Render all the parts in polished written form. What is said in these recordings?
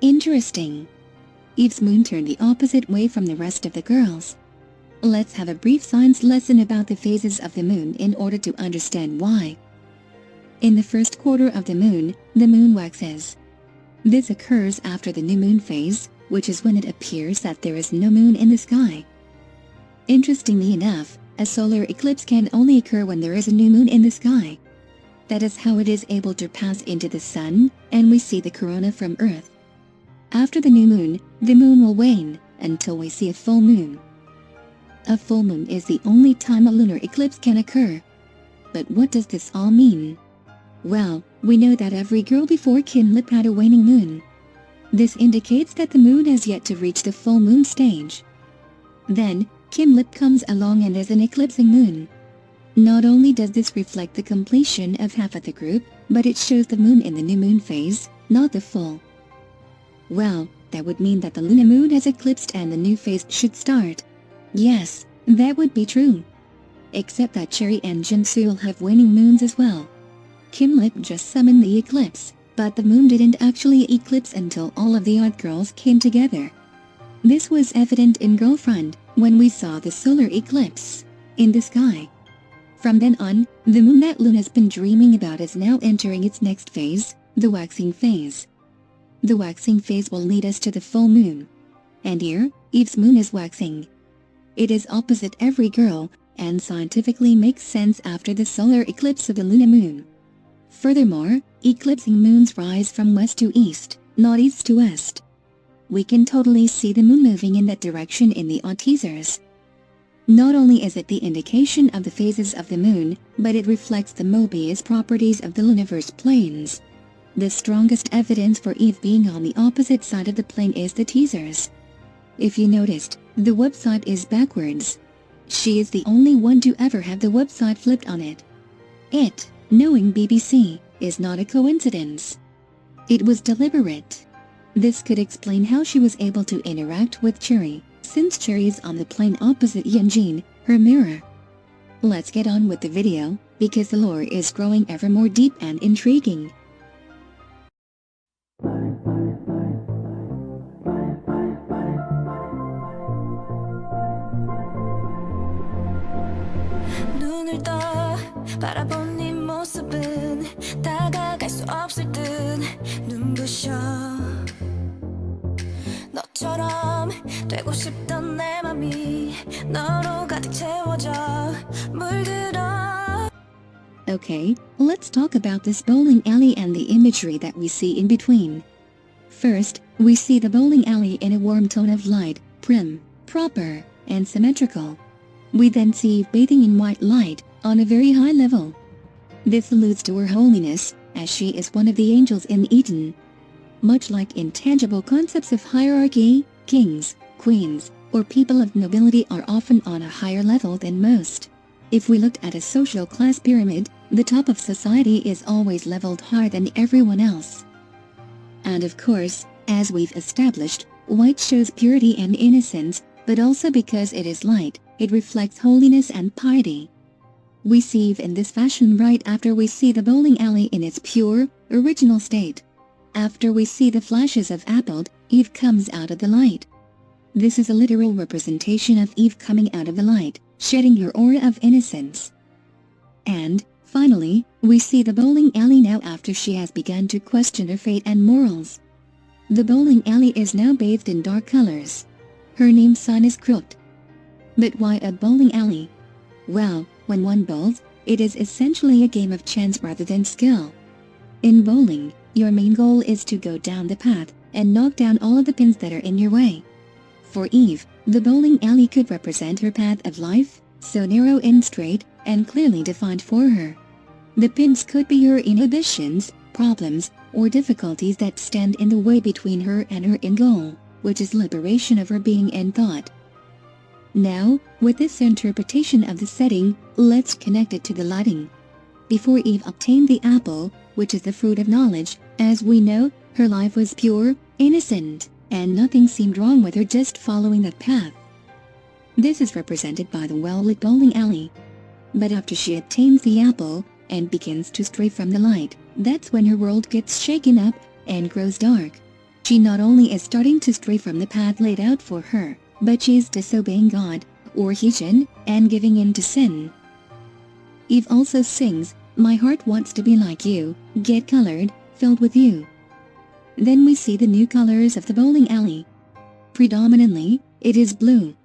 Interesting. Eve's moon turned the opposite way from the rest of the girls. Let's have a brief science lesson about the phases of the moon in order to understand why. In the first quarter of the moon waxes. This occurs after the new moon phase, which is when it appears that there is no moon in the sky. Interestingly enough, a solar eclipse can only occur when there is a new moon in the sky. That is how it is able to pass into the sun, and we see the corona from Earth. After the moon will wane until we see a full moon. A full moon is the only time a lunar eclipse can occur. But what does this all mean? Well, we know that every girl before Kim Lip had a waning moon. This indicates that the moon has yet to reach the full moon stage. Then, Kim Lip comes along and is an eclipsing moon. Not only does this reflect the completion of half of the group, but it shows the moon in the new moon phase, not the full. Well, that would mean that the Luna moon has eclipsed and the new phase should start. Yes, that would be true. Except that Cherry and Jinsu will have waning moons as well. Kim Lip just summoned the eclipse, but the moon didn't actually eclipse until all of the odd girls came together. This was evident in Girlfriend, when we saw the solar eclipse in the sky. From then on, the moon that Loona's been dreaming about is now entering its next phase, the waxing phase. The waxing phase will lead us to the full moon. And here, Eve's moon is waxing. It is opposite every girl, and scientifically makes sense after the solar eclipse of the Luna moon. Furthermore, eclipsing moons rise from west to east, not east to west. We can totally see the moon moving in that direction in the odd teasers. Not only is it the indication of the phases of the moon, but it reflects the Mobius properties of the Looniverse planes. The strongest evidence for Eve being on the opposite side of the plane is the teasers. If you noticed, the website is backwards. She is the only one to ever have the website flipped on it. It, knowing BBC, is not a coincidence. It was deliberate. This could explain how she was able to interact with Cherry, since Cherry is on the plane opposite Yunjin, her mirror. Let's get on with the video, because the lore is growing ever more deep and intriguing. 눈을 떠 바라본 네 모습은 다가갈 수 없을 듯 눈부셔 너처럼 되고 싶던 내 맘이 너로 가득 채워져 물들어. Okay, let's talk about this bowling alley and the imagery that we see in between. First, we see the bowling alley in a warm tone of light, prim, proper, and symmetrical. We then see Eve bathing in white light, on a very high level. This alludes to her holiness, as she is one of the angels in Eden. Much like intangible concepts of hierarchy, kings, queens, or people of nobility are often on a higher level than most. If we looked at a social class pyramid, the top of society is always leveled higher than everyone else. And of course, as we've established, white shows purity and innocence, but also because it is light, it reflects holiness and piety. We see Eve in this fashion right after we see the bowling alley in its pure, original state. After we see the flashes of Apple, Eve comes out of the light. This is a literal representation of Eve coming out of the light, shedding her aura of innocence. And, finally, we see the bowling alley now after she has begun to question her fate and morals. The bowling alley is now bathed in dark colors. Her name sign is crooked. But why a bowling alley? Well, when one bowls, it is essentially a game of chance rather than skill. In bowling, your main goal is to go down the path and knock down all of the pins that are in your way. For Eve, the bowling alley could represent her path of life, so narrow and straight, and clearly defined for her. The pins could be her inhibitions, problems, or difficulties that stand in the way between her and her end goal, which is liberation of her being and thought. Now, with this interpretation of the setting, let's connect it to the lighting. Before Eve obtained the apple, which is the fruit of knowledge, as we know, her life was pure, innocent, and nothing seemed wrong with her just following that path. This is represented by the well-lit bowling alley. But after she obtains the apple and begins to stray from the light, that's when her world gets shaken up and grows dark. She not only is starting to stray from the path laid out for her, but she is disobeying God, or Hijin, and giving in to sin. Eve also sings, "My heart wants to be like you, get colored, filled with you." Then we see the new colors of the bowling alley. Predominantly, it is blue.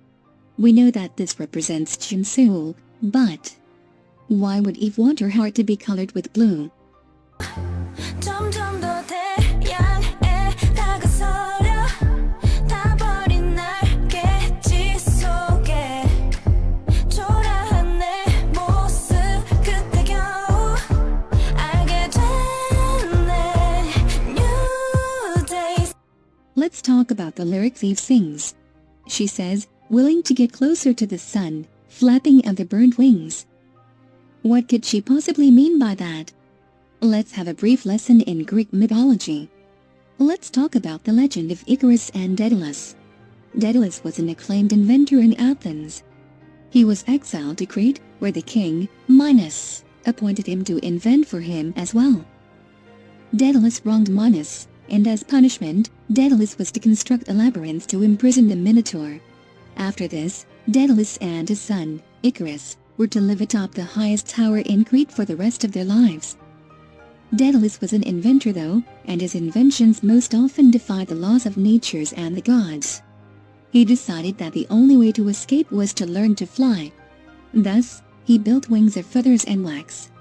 We know that this represents Jinseul, but why would Eve want her heart to be colored with blue? 점점 더 태양에 다가서려 다 버린 날개짓 속에 초라한 내 모습 그때 겨우 알게 됐네. New days. Let's talk about the lyrics Eve sings. She says, willing to get closer to the sun, flapping of the burned wings. What could she possibly mean by that? Let's have a brief lesson in Greek mythology. Let's talk about the legend of Icarus and Daedalus. Daedalus was an acclaimed inventor in Athens. He was exiled to Crete, where the king, Minos, appointed him to invent for him as well. Daedalus wronged Minos, and as punishment, Daedalus was to construct a labyrinth to imprison the Minotaur. After this, Daedalus and his son, Icarus, were to live atop the highest tower in Crete for the rest of their lives. Daedalus was an inventor though, and his inventions most often defied the laws of nature and the gods. He decided that the only way to escape was to learn to fly. Thus, he built wings of feathers and wax.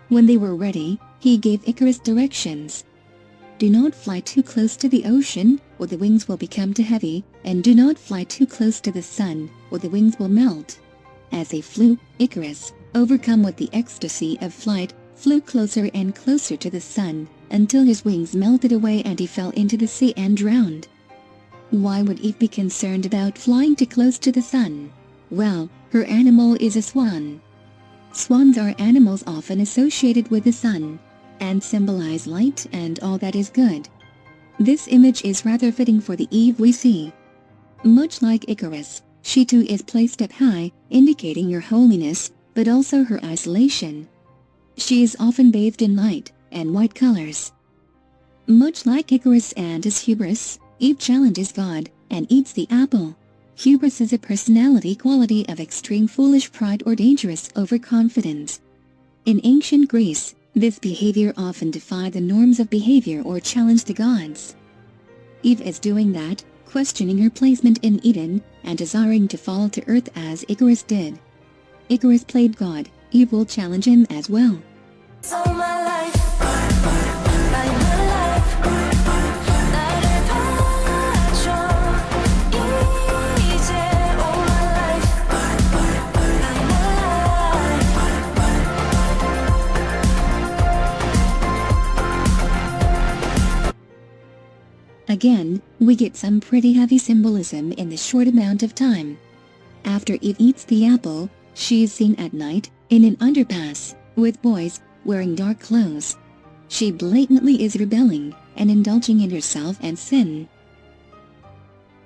When they were ready, he gave Icarus directions. Do not fly too close to the ocean, or the wings will become too heavy, and do not fly too close to the sun, or the wings will melt. As they flew, Icarus, overcome with the ecstasy of flight, flew closer and closer to the sun, until his wings melted away and he fell into the sea and drowned. Why would Eve be concerned about flying too close to the sun? Well, her animal is a swan. Swans are animals often associated with the sun, and symbolize light and all that is good. This image is rather fitting for the Eve we see. Much like Icarus, she too is placed up high, indicating her holiness, but also her isolation. She is often bathed in light and white colors. Much like Icarus and his hubris, Eve challenges God and eats the apple. Hubris is a personality quality of extreme foolish pride or dangerous overconfidence. In ancient Greece, this behavior often defied the norms of behavior or challenged the gods. Eve is doing that, questioning her placement in Eden and desiring to fall to earth as Icarus did. Icarus played God, Eve will challenge him as well. All my life, my life, 나를 봐줘 이제 all my life, my life. Again, we get some pretty heavy symbolism in the short amount of time. After Eve eats the apple, she is seen at night in an underpass with boys wearing dark clothes. She blatantly is rebelling and indulging in herself and sin.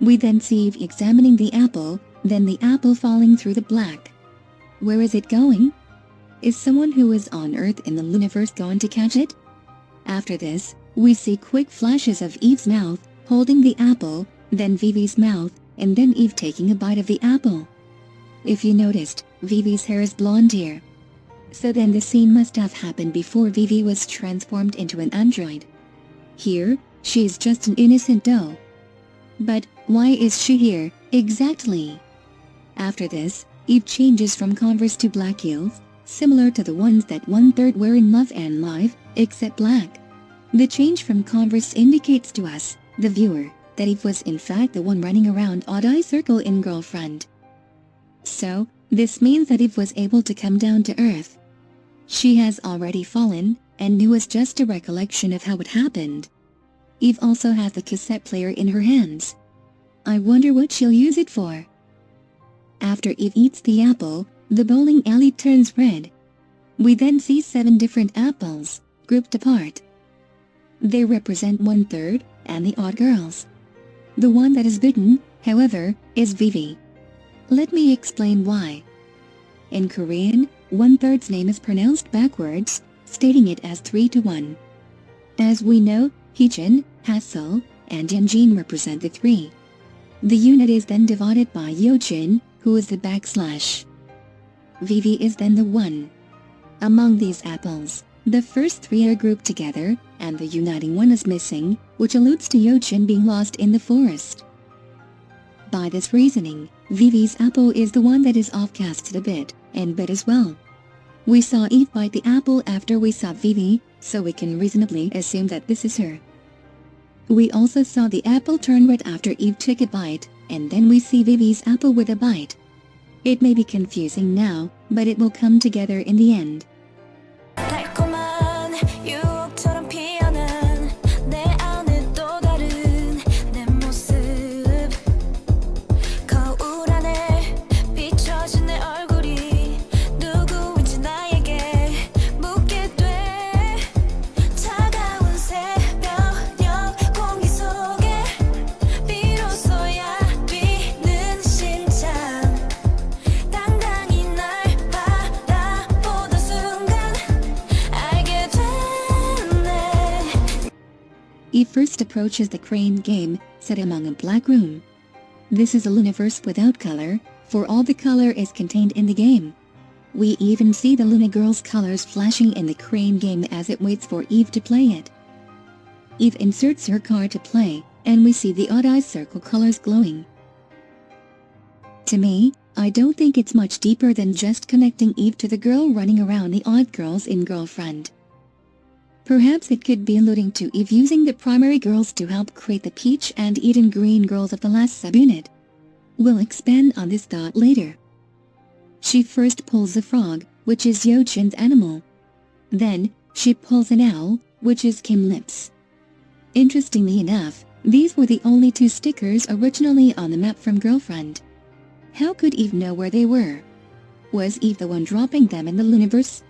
We then see Eve examining the apple, then the apple falling through the black. Where is it going? Is someone who is on Earth in the Looniverse going to catch it? After this, we see quick flashes of Eve's mouth holding the apple, then Vivi's mouth, and then Eve taking a bite of the apple. If you noticed, Vivi's hair is blonde here. So then the scene must have happened before Vivi was transformed into an android. Here, she is just an innocent doll. But why is she here, exactly? After this, Eve changes from Converse to black heels, similar to the ones that 1/3 wear in Love and Life, except black. The change from Converse indicates to us, the viewer, that Eve was in fact the one running around odd-eye circle in Girlfriend. So, this means that Eve was able to come down to Earth. She has already fallen, and knew was just a recollection of how it happened. Eve also has the cassette player in her hands. I wonder what she'll use it for. After Eve eats the apple, the bowling alley turns red. We then see 7 different apples, grouped apart. They represent 1/3 and the odd girls. The one that is bitten, however, is Vivi. Let me explain why. In Korean, 1/3's name is pronounced backwards, stating it as 3 to 1. As we know, Hijin, Hassel, and Yanjin represent the 3. The unit is then divided by Yojin, who is the backslash. Vivi is then the 1. Among these apples, the first 3 are grouped together, and the uniting one is missing, which alludes to Yojin being lost in the forest. By this reasoning, Vivi's apple is the one that is offcasted a bit, and bit as well. We saw Eve bite the apple after we saw Vivi, so we can reasonably assume that this is her. We also saw the apple turn red after Eve took a bite, and then we see Vivi's apple with a bite. It may be confusing now, but it will come together in the end. 달콤한 유혹처럼 피어난 내 안에 또 다른 내 모습 거울 안에 비춰진 내 얼굴이 누구인지 나에게 묻게 돼 차가운 새벽녘 공기 속에 비로소야 뛰는 심장 당당히 날 바라보던 순간 알게 됐네. Eve first approaches the crane game, set among a black room. This is a Loonaverse without color, for all the color is contained in the game. We even see the Loona girl's colors flashing in the crane game as it waits for Eve to play it. Eve inserts her card to play, and we see the odd eye circle colors glowing. To me, I don't think it's much deeper than just connecting Eve to the girl running around the odd girls in Girlfriend. Perhaps it could be alluding to Eve using the primary girls to help create the Peach and Eden Green girls of the last subunit. We'll expand on this thought later. She first pulls a frog, which is Yojin's animal. Then, she pulls an owl, which is Kim Lip's. Interestingly enough, these were the only 2 stickers originally on the map from Girlfriend. How could Eve know where they were? Was Eve the one dropping them in the Loonaverse?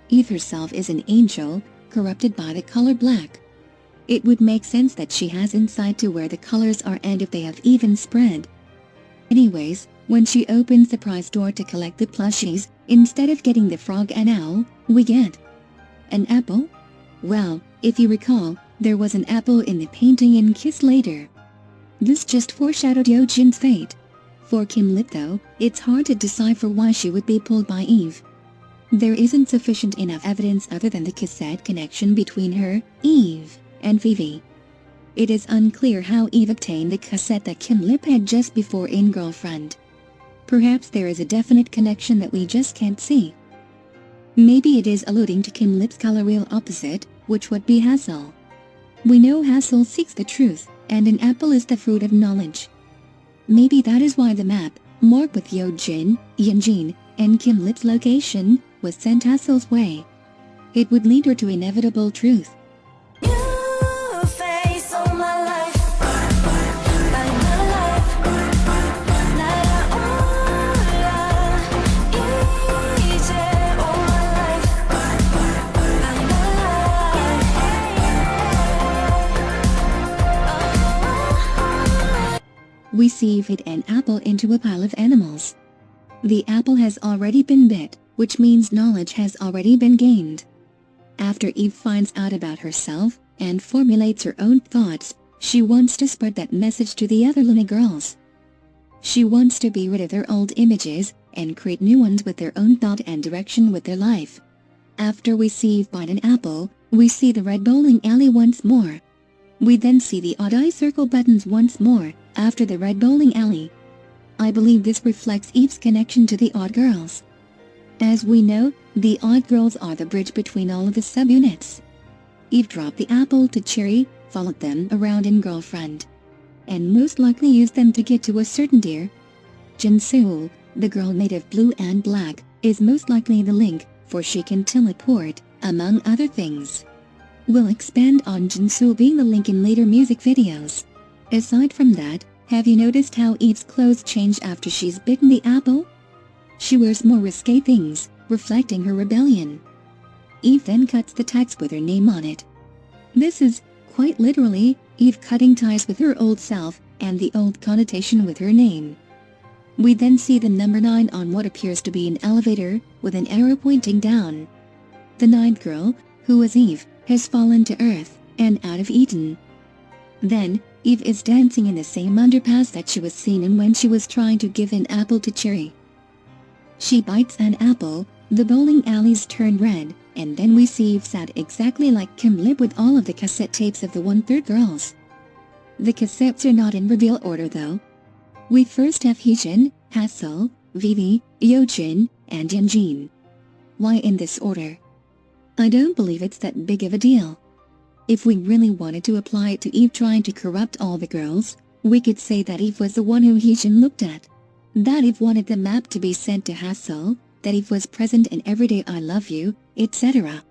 Eve herself is an angel, corrupted by the color black. It would make sense that she has insight to where the colors are and if they have even spread. Anyways, when she opens the prize door to collect the plushies, instead of getting the frog and owl, we get an apple? Well, if you recall, there was an apple in the painting in Kiss Later. This just foreshadowed Yojin's fate. For Kim Lip though, it's hard to decipher why she would be pulled by Eve. There isn't sufficient enough evidence other than the cassette connection between her, Eve, and Vivi. It is unclear how Eve obtained the cassette that Kim Lip had just before in Girlfriend. Perhaps there is a definite connection that we just can't see. Maybe it is alluding to Kim Lip's color wheel opposite, which would be Hassel. We know Hassel seeks the truth, and an apple is the fruit of knowledge. Maybe that is why the map, marked with Yojin, Yanjin, and Kim Lip's location, was sent Hassel's way. It would lead her to inevitable truth. New face of my life, my life. 날아올라 이제 all my life, my life. We see Eve hit an apple into a pile of animals. The apple has already been bit, which means knowledge has already been gained. After Eve finds out about herself and formulates her own thoughts, she wants to spread that message to the other Loona girls. She wants to be rid of their old images and create new ones with their own thought and direction with their life. After we see Eve bite an apple, we see the red bowling alley once more. We then see the odd eye circle buttons once more after the red bowling alley. I believe this reflects Eve's connection to the odd girls. As we know, the odd girls are the bridge between all of the subunits. Eve dropped the apple to Cherry, followed them around in Girlfriend, and most likely used them to get to a certain deer. Jinsool, the girl made of blue and black, is most likely the link, for she can teleport, among other things. We'll expand on Jinsool being the link in later music videos. Aside from that, have you noticed how Eve's clothes change after she's bitten the apple? She wears more risque things, reflecting her rebellion. Eve then cuts the tags with her name on it. This is, quite literally, Eve cutting ties with her old self and the old connotation with her name. We then see the number 9 on what appears to be an elevator with an arrow pointing down. The 9th girl, who was Eve, has fallen to Earth and out of Eden. Then, Eve is dancing in the same underpass that she was seen in when she was trying to give an apple to Cherry. She bites an apple, the bowling alleys turn red, and then we see Eve sat exactly like Kim Lip with all of the cassette tapes of the 1/3 girls. The cassettes are not in reveal order though. We first have Heejin, Hassel, Vivi, Yeojin, and Yeonjin. Why in this order? I don't believe it's that big of a deal. If we really wanted to apply it to Eve trying to corrupt all the girls, we could say that Eve was the one who Heejin looked at. That Eve wanted the map to be sent to Hassel, that Eve was present in Everyday I Love You, etc.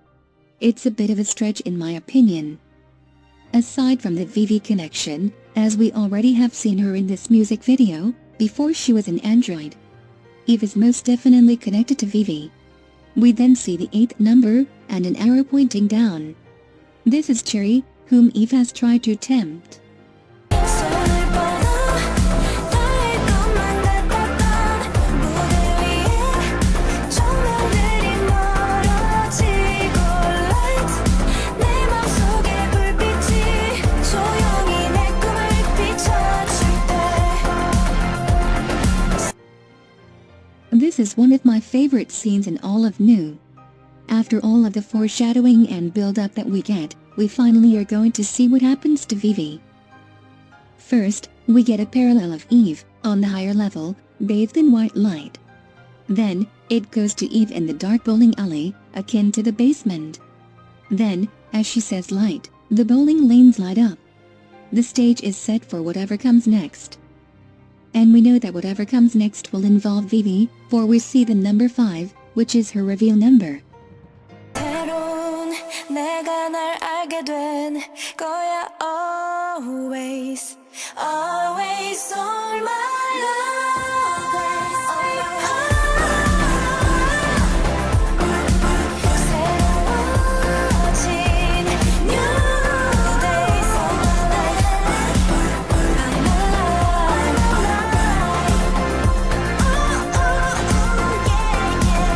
It's a bit of a stretch in my opinion. Aside from the Vivi connection, as we already have seen her in this music video, before she was an android, Eve is most definitely connected to Vivi. We then see the 8th number and an arrow pointing down. This is Cherry, whom Eve has tried to tempt. This is one of my favorite scenes in all of New. After all of the foreshadowing and build-up that we get, we finally are going to see what happens to Vivi. First, we get a parallel of Eve, on the higher level, bathed in white light. Then, it goes to Eve in the dark bowling alley, akin to the basement. Then, as she says light, the bowling lanes light up. The stage is set for whatever comes next. And we know that whatever comes next will involve Vivi, for we see the number 5, which is her reveal number. 내가 날 알게 된 거야 always, always all my life. 새로워진 new days of my life. I'm alive, oh, oh, yeah, yeah.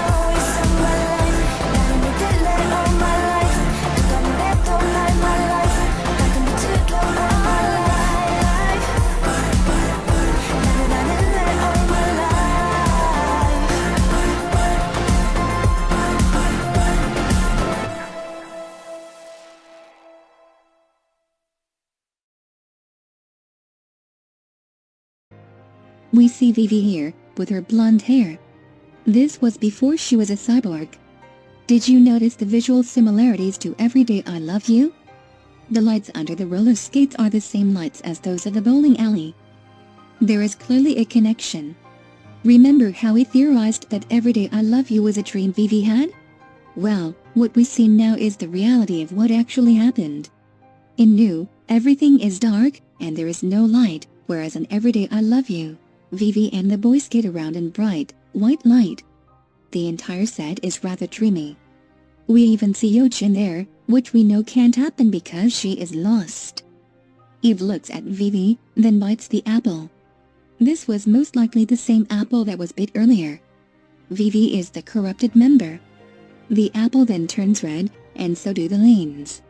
Always on my life. 나를 믿을래 all my life. 누가 뭐래도 날 my life. 나도 믿을래 all my life. 나는 all my life. We see Vivi here, with her blonde hair. This was before she was a cyborg. Did you notice the visual similarities to Everyday I Love You? The lights under the roller skates are the same lights as those of the bowling alley. There is clearly a connection. Remember how we theorized that Everyday I Love You was a dream Vivi had? Well, what we see now is the reality of what actually happened. In New, everything is dark and there is no light, whereas in Everyday I Love You, Vivi and the boys skate around in bright, white light. The entire set is rather dreamy. We even see Yeojin there, which we know can't happen because she is lost. Eve looks at Vivi, then bites the apple. This was most likely the same apple that was bit earlier. Vivi is the corrupted member. The apple then turns red, and so do the lanes.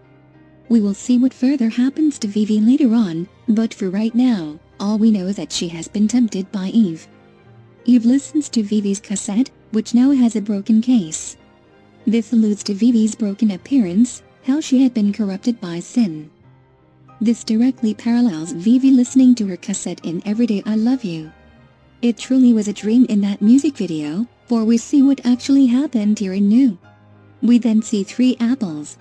We will see what further happens to Vivi later on, but for right now, all we know is that she has been tempted by Eve. Eve listens to Vivi's cassette, which now has a broken case. This alludes to Vivi's broken appearance, how she had been corrupted by sin. This directly parallels Vivi listening to her cassette in Everyday I Love You. It truly was a dream in that music video, for we see what actually happened here in New. We then see 3 apples.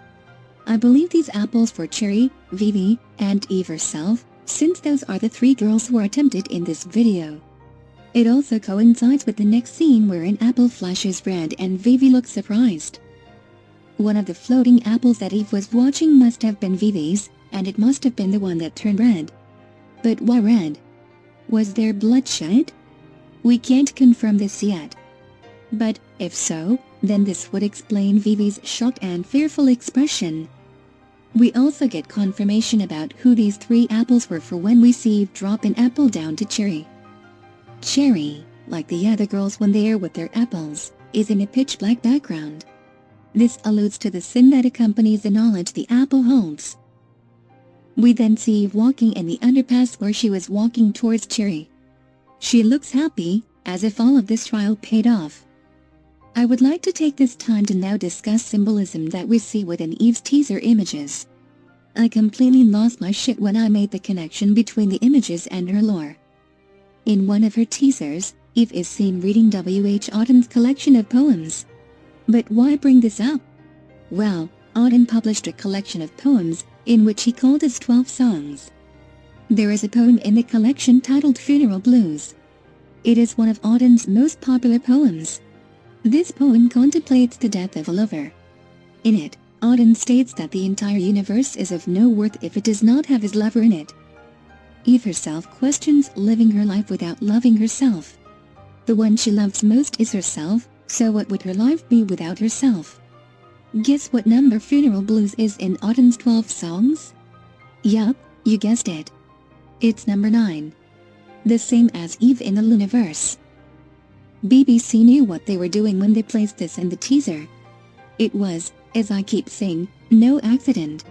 I believe these apples were Cherry, Vivi, and Eve herself, since those are the 3 girls who are tempted in this video. It also coincides with the next scene where an apple flashes red and Vivi looks surprised. One of the floating apples that Eve was watching must have been Vivi's, and it must have been the one that turned red. But why red? Was there bloodshed? We can't confirm this yet. But if so, then this would explain Vivi's shocked and fearful expression. We also get confirmation about who these 3 apples were for when we see Eve drop an apple down to Cherry. Cherry, like the other girls when they are with their apples, is in a pitch-black background. This alludes to the sin that accompanies the knowledge the apple holds. We then see Eve walking in the underpass where she was walking towards Cherry. She looks happy, as if all of this trial paid off. I would like to take this time to now discuss symbolism that we see within Eve's teaser images. I completely lost my shit when I made the connection between the images and her lore. In one of her teasers, Eve is seen reading W.H. Auden's collection of poems. But why bring this up? Well, Auden published a collection of poems, in which he called his 12 songs. There is a poem in the collection titled Funeral Blues. It is one of Auden's most popular poems. This poem contemplates the death of a lover. In it, Auden states that the entire universe is of no worth if it does not have his lover in it. Eve herself questions living her life without loving herself. The one she loves most is herself, so what would her life be without herself? Guess what number Funeral Blues is in Auden's 12 songs? Yup, you guessed it. It's number 9. The same as Eve in the LOONAVERSE. BBC knew what they were doing when they placed this in the teaser. It was, as I keep saying, no accident.